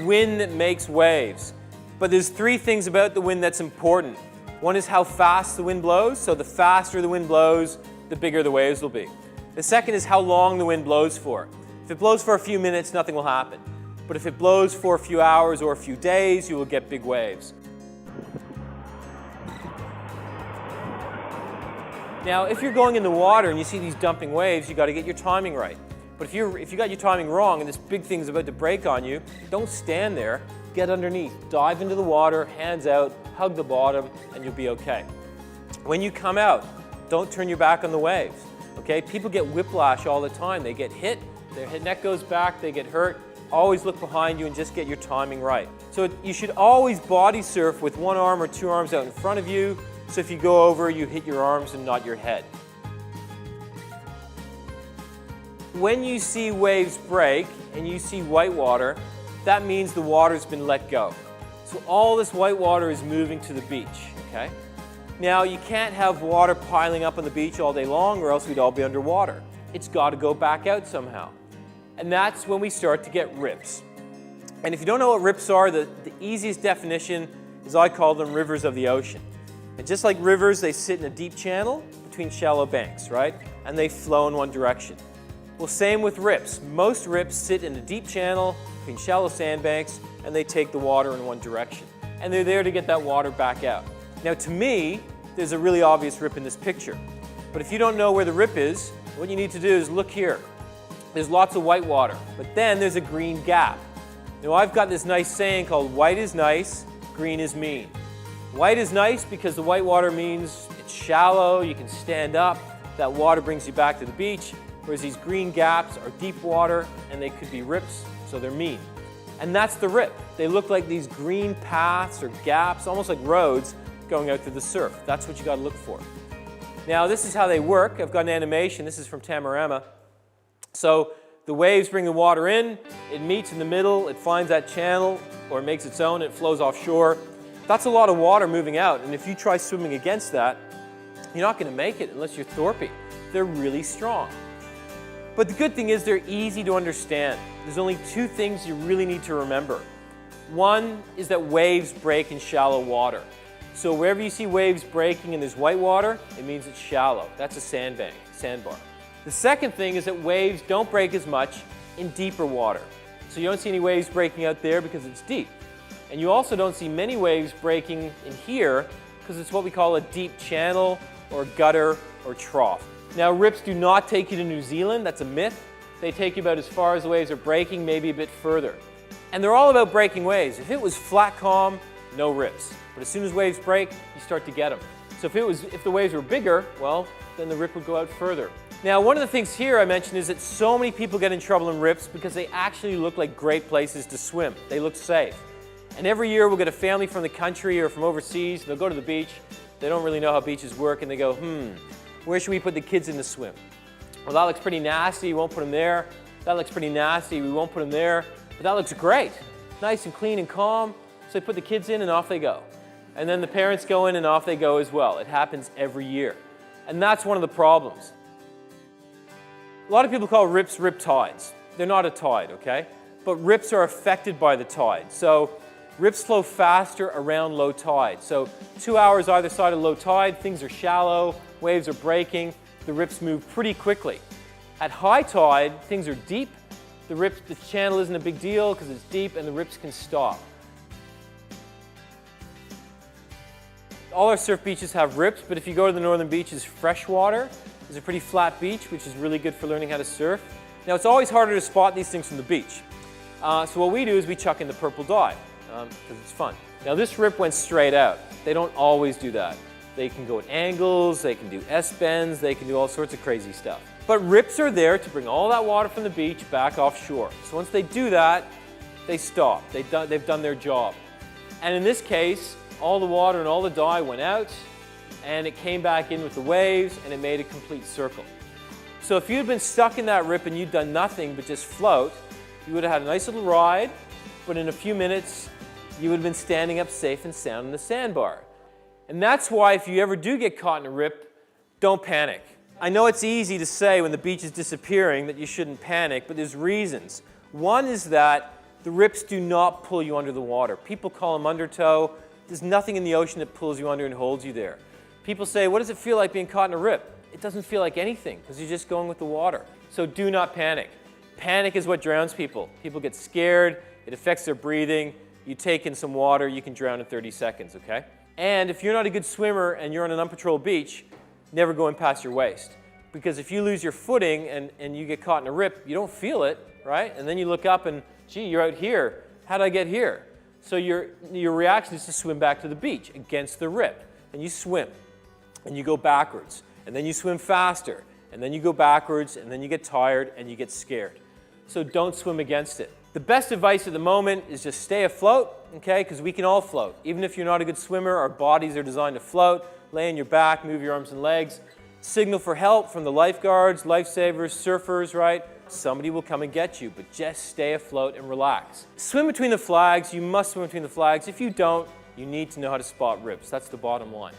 wind that makes waves. But there's three things about the wind that's important. One is how fast the wind blows. So the faster the wind blows, the bigger the waves will be. The second is how long the wind blows for. If it blows for a few minutes, nothing will happen. But if it blows for a few hours or a few days, you will get big waves. Now, if you're going in the water and you see these dumping waves, you've got to get your timing right. But if you got your timing wrong and this big thing's about to break on you, don't stand there. Get underneath. Dive into the water, hands out, hug the bottom, and you'll be okay. When you come out, don't turn your back on the waves. Okay? People get whiplash all the time. They get hit, their neck goes back, they get hurt. Always look behind you and just get your timing right. So you should always body surf with one arm or two arms out in front of you. So if you go over, you hit your arms and not your head. When you see waves break and you see white water, that means the water's been let go. So all this white water is moving to the beach, okay? Now, you can't have water piling up on the beach all day long or else we'd all be underwater. It's got to go back out somehow. And that's when we start to get rips. And if you don't know what rips are, the easiest definition is I call them rivers of the ocean. And just like rivers, they sit in a deep channel between shallow banks, right? And they flow in one direction. Well, same with rips. Most rips sit in a deep channel between shallow sandbanks, and they take the water in one direction. And they're there to get that water back out. Now, to me, there's a really obvious rip in this picture. But if you don't know where the rip is, what you need to do is look here. There's lots of white water, but then there's a green gap. Now, I've got this nice saying called white is nice, green is mean. White is nice because the white water means it's shallow, you can stand up, that water brings you back to the beach, whereas these green gaps are deep water and they could be rips, so they're mean. And that's the rip. They look like these green paths or gaps, almost like roads going out through the surf. That's what you got to look for. Now, this is how they work. I've got an animation. This is from Tamarama. So the waves bring the water in, it meets in the middle, it finds that channel, or it makes its own, it flows offshore. That's a lot of water moving out, and if you try swimming against that, you're not going to make it unless you're Thorpe. They're really strong. But the good thing is they're easy to understand. There's only two things you really need to remember. One is that waves break in shallow water. So wherever you see waves breaking and there's white water, it means it's shallow. That's a sandbank, sandbar. The second thing is that waves don't break as much in deeper water. So you don't see any waves breaking out there because it's deep. And you also don't see many waves breaking in here because it's what we call a deep channel or gutter or trough. Now, rips do not take you to New Zealand. That's a myth. They take you about as far as the waves are breaking, maybe a bit further. And they're all about breaking waves. If it was flat calm, no rips. But as soon as waves break, you start to get them. So if the waves were bigger, well, then the rip would go out further. Now, one of the things here I mentioned is that so many people get in trouble in rips because they actually look like great places to swim. They look safe. And every year we'll get a family from the country or from overseas, they'll go to the beach, they don't really know how beaches work, and they go, where should we put the kids in to swim? Well, that looks pretty nasty, we won't put them there. That looks pretty nasty, we won't put them there. But that looks great, nice and clean and calm. So they put the kids in and off they go. And then the parents go in and off they go as well. It happens every year. And that's one of the problems. A lot of people call rips rip tides. They're not a tide, okay? But rips are affected by the tide. So rips flow faster around low tide. So 2 hours either side of low tide, things are shallow, waves are breaking, the rips move pretty quickly. At high tide, things are deep, the channel isn't a big deal because it's deep and the rips can stop. All our surf beaches have rips, but if you go to the northern beaches, freshwater is a pretty flat beach, which is really good for learning how to surf. Now, it's always harder to spot these things from the beach. So what we do is we chuck in the purple dye, because it's fun. Now, this rip went straight out. They don't always do that. They can go at angles, they can do S-bends, they can do all sorts of crazy stuff. But rips are there to bring all that water from the beach back offshore. So once they do that, they stop. They've done their job. And in this case, all the water and all the dye went out, and it came back in with the waves, and it made a complete circle. So if you'd been stuck in that rip and you'd done nothing but just float, you would have had a nice little ride, but in a few minutes, you would have been standing up safe and sound in the sandbar. And that's why if you ever do get caught in a rip, don't panic. I know it's easy to say when the beach is disappearing that you shouldn't panic, but there's reasons. One is that The rips do not pull you under the water. People call them undertow. There's nothing in the ocean that pulls you under and holds you there. People say, what does it feel like being caught in a rip? It doesn't feel like anything because you're just going with the water. So do not panic. Panic is what drowns people. People get scared. It affects their breathing. You take in some water, you can drown in 30 seconds, okay? And if you're not a good swimmer and you're on an unpatrolled beach, never go in past your waist. Because if you lose your footing and you get caught in a rip, you don't feel it, right? And then you look up and, gee, you're out here. How did I get here? So your reaction is to swim back to the beach against the rip. And you swim, and you go backwards. And then you swim faster. And then you go backwards, and then you get tired, and you get scared. So don't swim against it. The best advice at the moment is just stay afloat, okay? Because we can all float. Even if you're not a good swimmer, our bodies are designed to float. Lay on your back, move your arms and legs. Signal for help from the lifeguards, lifesavers, surfers, right? Somebody will come and get you, but just stay afloat and relax. Swim between the flags. You must swim between the flags. If you don't, you need to know how to spot rips. That's the bottom line.